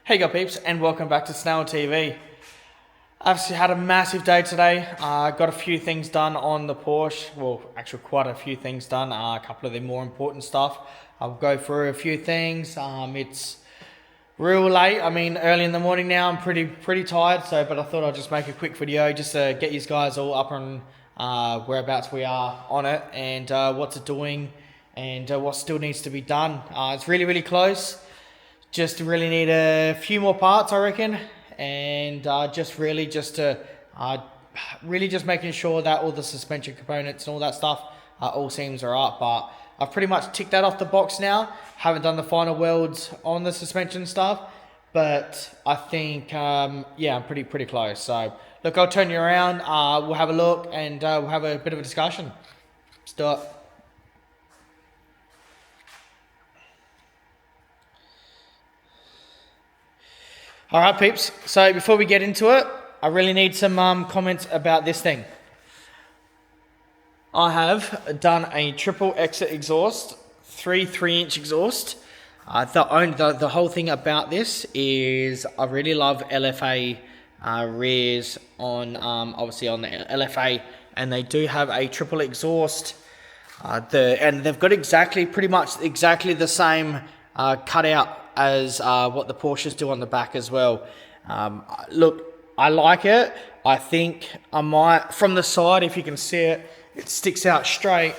Hey go peeps, and welcome back to Snail TV. I've had a massive day today. Got a few things done on the Porsche. Well, actually quite a few things done. A couple of the more important stuff. I'll go through a few things. It's real late. I mean, early in the morning now. I'm pretty tired. But I thought I'd just make a quick video just to get you guys all up on whereabouts we are on it and what's it doing and what still needs to be done. It's really close. Just really need a few more parts, I reckon, and just making sure that all the suspension components and all that stuff all seems alright. But I've pretty much ticked that off the box now. Haven't done the final welds on the suspension stuff, but I think yeah, I'm pretty close. So look, I'll turn you around. We'll have a look and we'll have a bit of a discussion. Let's do it. Alright peeps, so before we get into it, I really need some comments about this thing. I have done a triple exit exhaust, 3-inch exhaust. The whole thing about this is I really love LFA rears on, obviously on the LFA, and they do have a triple exhaust. And they've got pretty much exactly the same cutout as what the Porsches do on the back as well. Look, I like it. I think I might, from the side, if you can see it, it sticks out straight.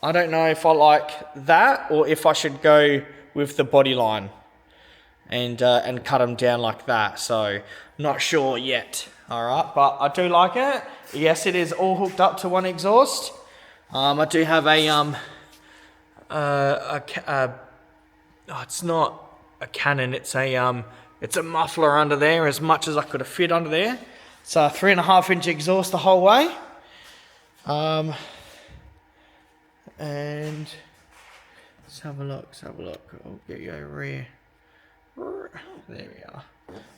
I don't know if I like that or if I should go with the body line and cut them down like that. So, not sure yet. All right, but I do like it. Yes, it is all hooked up to one exhaust. I do have it's not a cannon, it's a muffler under there, as much as I could have fit under there. It's a 3.5-inch exhaust the whole way. And let's have a look. I'll get you over here. There we are.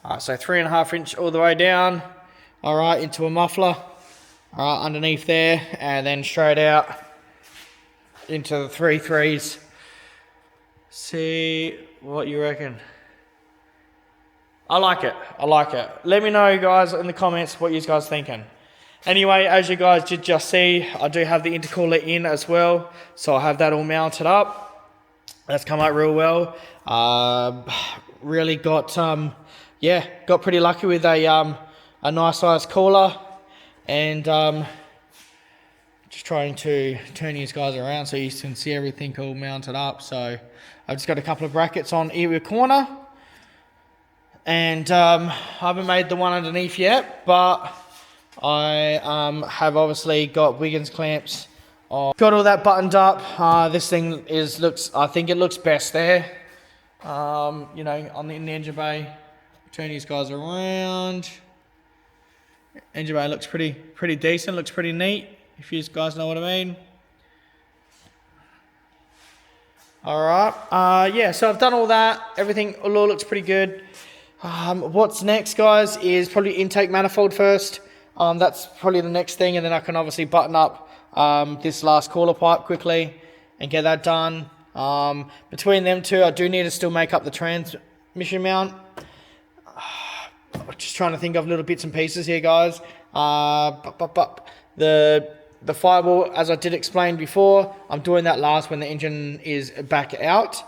Alright, so 3.5-inch all the way down. Alright, into a muffler. Alright, underneath there, and then straight out into the 3.3s. See what you reckon. I like it. Let me know, guys, in the comments what you guys thinking. Anyway, as you guys did just see, I do have the intercooler in as well, so I have that all mounted up. That's come out real well. Really got pretty lucky with a nice size cooler, and just trying to turn these guys around so you can see everything all mounted up. So I've just got a couple of brackets on either corner, and I haven't made the one underneath yet, but I have obviously got Wiggins clamps on. Got all that buttoned up. This thing I think it looks best there. You know, in the engine bay. Turn these guys around. Engine bay looks pretty decent, looks pretty neat, if you guys know what I mean. Alright, yeah, so I've done all that. Everything all looks pretty good. What's next, guys, is probably intake manifold first. That's probably the next thing, and then I can obviously button up this last cooler pipe quickly and get that done. Between them two, I do need to still make up the transmission mount. Just trying to think of little bits and pieces here, guys. The firewall, as I did explain before, I'm doing that last when the engine is back out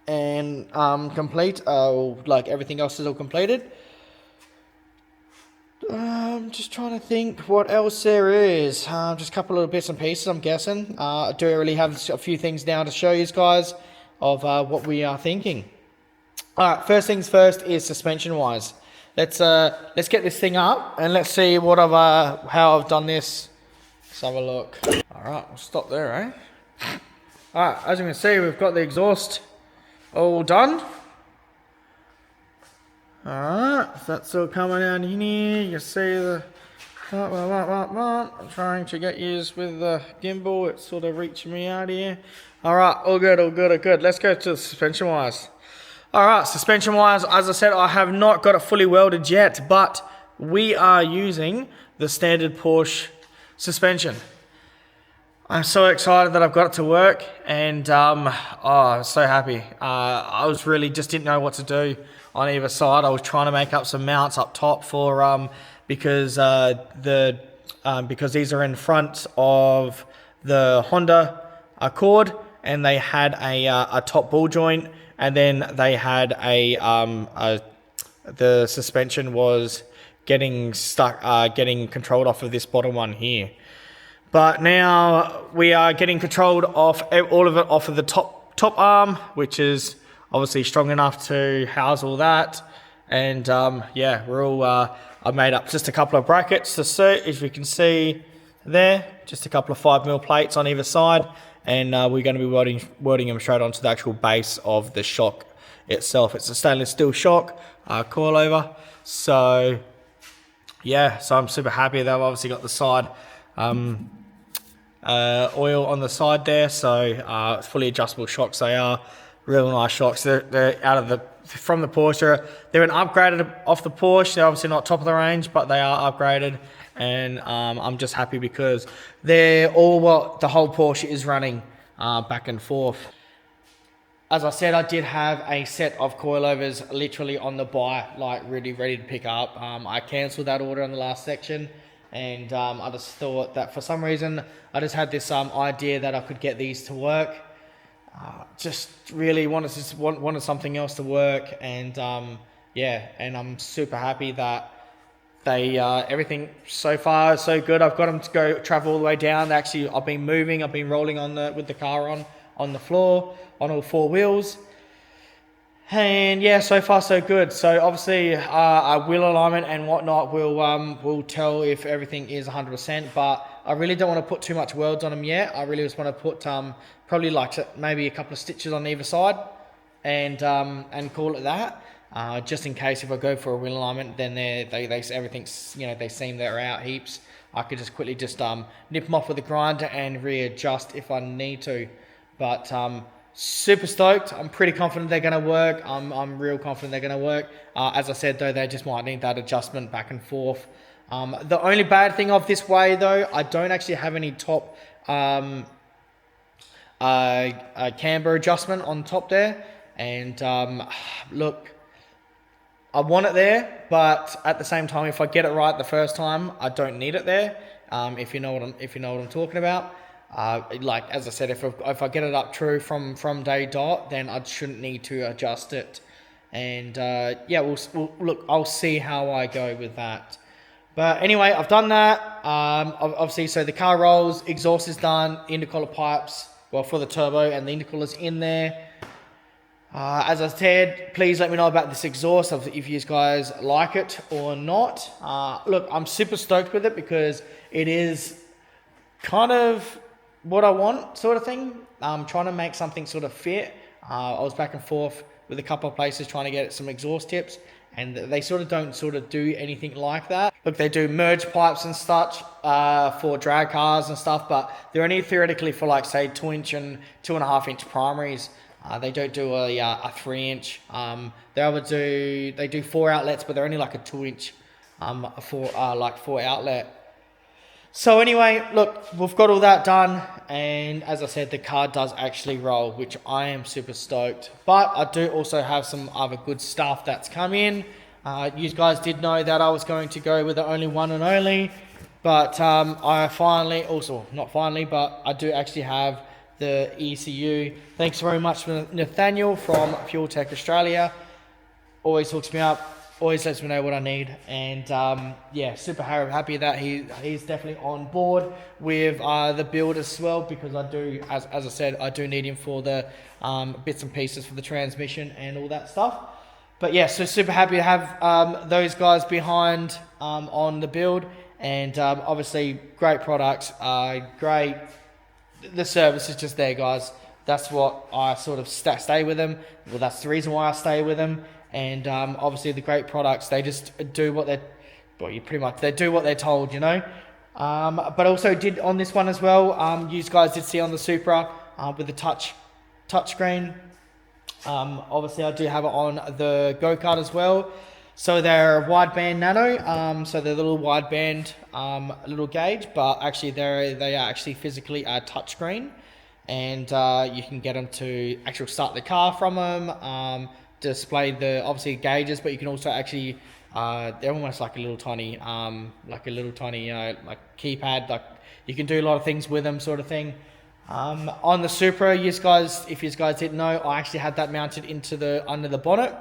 and complete. Like everything else is all completed. Just trying to think what else there is. Just a couple of bits and pieces, I'm guessing. I do really have a few things now to show you guys of what we are thinking. Alright, first things first is suspension wise. Let's get this thing up and let's see what how I've done this. Let's have a look. Alright, we'll stop there, eh? Alright, as you can see, we've got the exhaust all done. Alright, so that's all coming out in here. You can see the... I'm trying to get you with the gimbal. It's sort of reaching me out here. Alright, all good. Let's go to the suspension wise. Alright, suspension wise, as I said, I have not got it fully welded yet, but we are using the standard Porsche suspension. I'm so excited that I've got it to work, and I'm so happy. I was really just didn't know what to do on either side. I was trying to make up some mounts up top for because because these are in front of the Honda Accord, and they had a top ball joint, and then they had the suspension was getting stuck, getting controlled off of this bottom one here. But now we are getting controlled off all of it off of the top arm, which is obviously strong enough to house all that. And yeah, we're all I made up just a couple of brackets to suit, as we can see there, just a couple of 5mm plates on either side, and we're going to be welding them straight onto the actual base of the shock itself. It's a stainless steel shock coilover. So yeah, so I'm super happy that I've obviously got the side oil on the side there, so fully adjustable shocks. They are real nice shocks. They're out of from the Porsche. They're an upgraded off the Porsche. They're obviously not top of the range, but they are upgraded, and I'm just happy because they're all what the whole Porsche is running back and forth. As I said, I did have a set of coilovers literally on the buy, like really ready to pick up. I cancelled that order in the last section, and I just thought that for some reason I just had this idea that I could get these to work. Just really wanted something else to work, and yeah, and I'm super happy that they everything so far so good. I've got them to go travel all the way down. Actually, I've been moving. I've been rolling with the car on the floor on all 4 wheels, and yeah, so far so good. So obviously a wheel alignment and whatnot will tell if everything is 100%, but I really don't want to put too much welds on them yet. I really just want to put probably like maybe a couple of stitches on either side, and call it that. Just in case if I go for a wheel alignment, then everything's, you know, they seem they're out heaps. I could just quickly nip them off with a grinder and readjust if I need to. But super stoked. I'm pretty confident they're going to work. I'm real confident they're going to work. As I said though, they just might need that adjustment back and forth. The only bad thing of this way though, I don't actually have any top camber adjustment on top there, and look, I want it there, but at the same time, if I get it right the first time, I don't need it there. If you know what I'm talking about. Like as I said, if I get it up true from day dot, then I shouldn't need to adjust it. And yeah, we'll look. I'll see how I go with that. But anyway, I've done that. Obviously, so the car rolls, exhaust is done, intercooler pipes, well, for the turbo, and the intercooler's in there. As I said, please let me know about this exhaust, if you guys like it or not. Look, I'm super stoked with it because it is kind of what I want, sort of thing. I'm trying to make something sort of fit. I was back and forth with a couple of places trying to get some exhaust tips, and they don't do anything like that. Look, they do merge pipes and such for drag cars and stuff, but they're only theoretically for, like, say 2-inch and 2.5-inch primaries. They don't do a 3-inch. They do 4 outlets, but they're only like a 2-inch four outlet. So anyway, look, we've got all that done, and as I said, the car does actually roll, which I am super stoked. But I do also have some other good stuff that's come in. You guys did know that I was going to go with the only one and only, but I finally, also not finally, but I do actually have the ECU. Thanks very much to Nathaniel from Fuel Tech Australia. Always hooks me up. Always lets me know what I need, and yeah, super happy that he's definitely on board with the build as well, because I do, as I said, I do need him for the bits and pieces for the transmission and all that stuff. But yeah, so super happy to have those guys behind on the build, and obviously great products, great. The service is just there, guys. That's what I sort of stay with them. Well, that's the reason why I stay with them. And obviously the great products, they just do what they do what they're told, you know. But also did on this one as well. You guys did see on the Supra with the touch screen. Obviously I do have it on the go-kart as well. So they're wideband nano. So they're little wideband little gauge, but actually they are actually physically a touch screen, and you can get them to actually start the car from them. display the obviously gauges, but you can also actually they're almost like a little tiny like keypad. Like you can do a lot of things with them, sort of thing. On the Supra, you guys, if you guys didn't know, I actually had that mounted into the under the bonnet.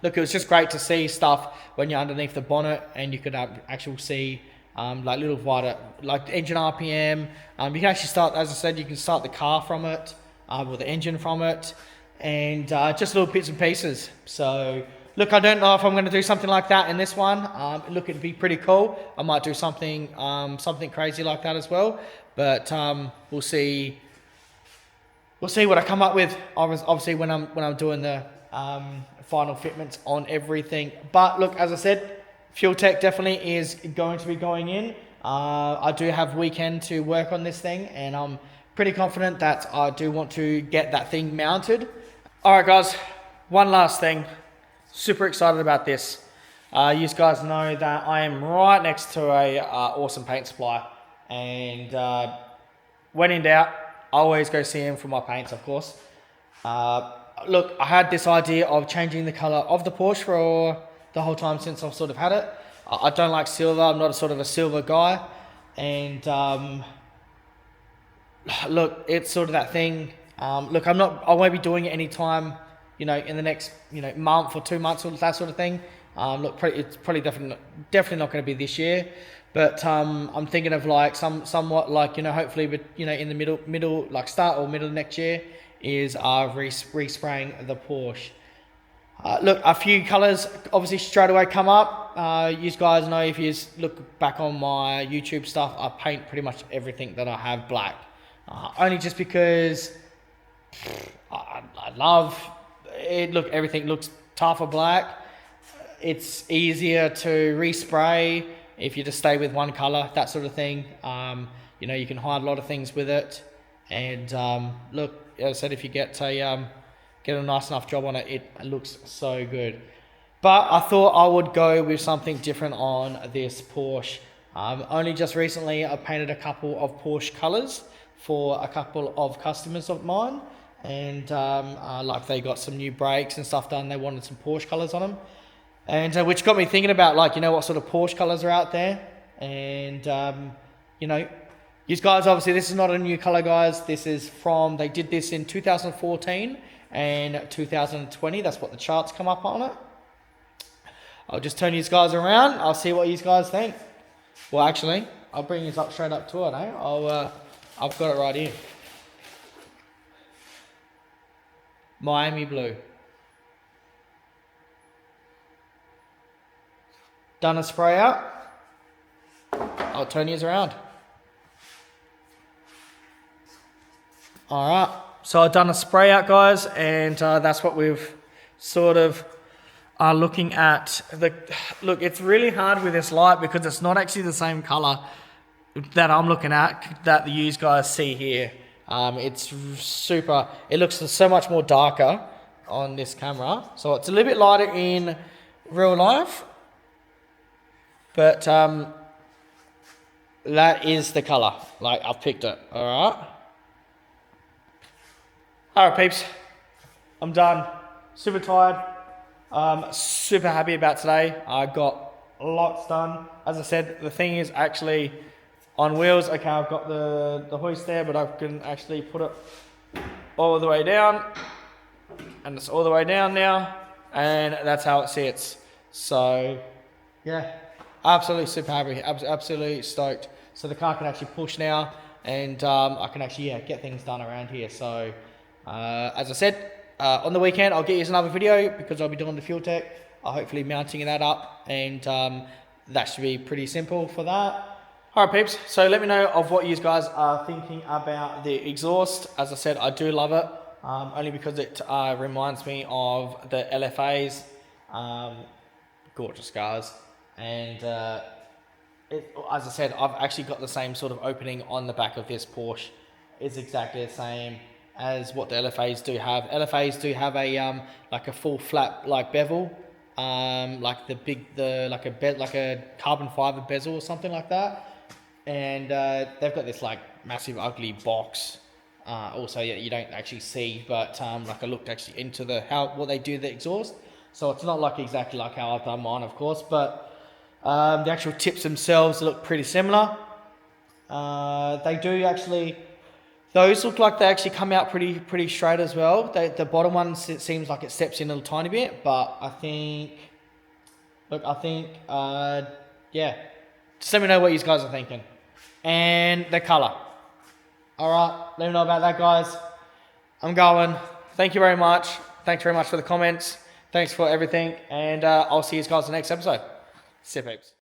Look, it was just great to see stuff when you're underneath the bonnet, and you could actually see like little wider, like engine RPM. You can actually start, as I said, you can start the car from it, or the engine from it, and just little bits and pieces. So look, I don't know if I'm going to do something like that in this one. Look, it'd be pretty cool. I might do something something crazy like that as well, but we'll see. We'll see what I come up with. Obviously, when I'm doing the final fitments on everything. But look, as I said, fuel tech definitely is going to be going in. I do have weekend to work on this thing, and I'm pretty confident that I do want to get that thing mounted. All right, guys. One last thing. Super excited about this. You guys know that I am right next to a awesome paint supply, and when in doubt, I always go see him for my paints, of course. Look, I had this idea of changing the color of the Porsche for the whole time since I've sort of had it. I don't like silver. I'm not a sort of a silver guy, and look, it's sort of that thing. Look, I won't be doing it anytime, in the next, month or 2 months or that sort of thing. Look, it's probably definitely not going to be this year, but I'm thinking of like somewhat like, hopefully, but in the middle, like start or middle of next year is respraying the Porsche. Look, a few colors obviously straight away come up. You guys know, if you look back on my YouTube stuff, I paint pretty much everything that I have black. Only just because I love it. Look, everything looks tougher black. It's easier to respray if you just stay with one color, that sort of thing. You can hide a lot of things with it. And look, as I said, if you get a nice enough job on it, it looks so good. But I thought I would go with something different on this Porsche. Only just recently, I painted a couple of Porsche colors for a couple of customers of mine, and like they got some new brakes and stuff done. They wanted some Porsche colors on them, and which got me thinking about, like, what sort of Porsche colors are out there. And you guys, obviously this is not a new color, guys. This is they did this in 2014 and 2020. That's what the charts come up on it. I'll just turn you guys around. I'll see what you guys think. Well, actually, I'll bring you up straight up to it, eh? I've got it right here. Miami blue. Done a spray out. I'll turn you around. All right. So I've done a spray out, guys, and that's what we've sort of are looking at. Look, it's really hard with this light because it's not actually the same color that I'm looking at that you guys see here. It's super. It looks so much more darker on this camera, so it's a little bit lighter in real life, but that is the color. Like, I've picked it. All right. Alright, peeps, I'm done. Super tired. Super happy about today. I got lots done. As I said, the thing is actually on wheels. Okay, I've got the hoist there, but I can actually put it all the way down, and it's all the way down now, and that's how it sits. So yeah, absolutely super happy, absolutely stoked. So the car can actually push now, and I can actually get things done around here. So as I said, on the weekend I'll get you another video because I'll be doing the fuel tech, hopefully mounting that up, and that should be pretty simple for that. Alright, peeps, so let me know of what you guys are thinking about the exhaust. As I said, I do love it, only because it reminds me of the LFAs. Gorgeous cars, and as I said, I've actually got the same sort of opening on the back of this Porsche. It's exactly the same as what the LFAs do have. LFAs do have a like a full flat like bevel, like a carbon fiber bezel or something like that, and they've got this like massive ugly box Also, yeah, you don't actually see, but like I looked actually into what they do the exhaust. So it's not like exactly like how I've done mine, of course, but the actual tips themselves look pretty similar. They do actually. Those look like they actually come out pretty straight as well. The bottom one seems like it steps in a little tiny bit, but I think, yeah. Just let me know what you guys are thinking. And the colour. Alright, let me know about that, guys. I'm going. Thank you very much. Thanks very much for the comments. Thanks for everything. And I'll see you guys in the next episode. See you, peeps.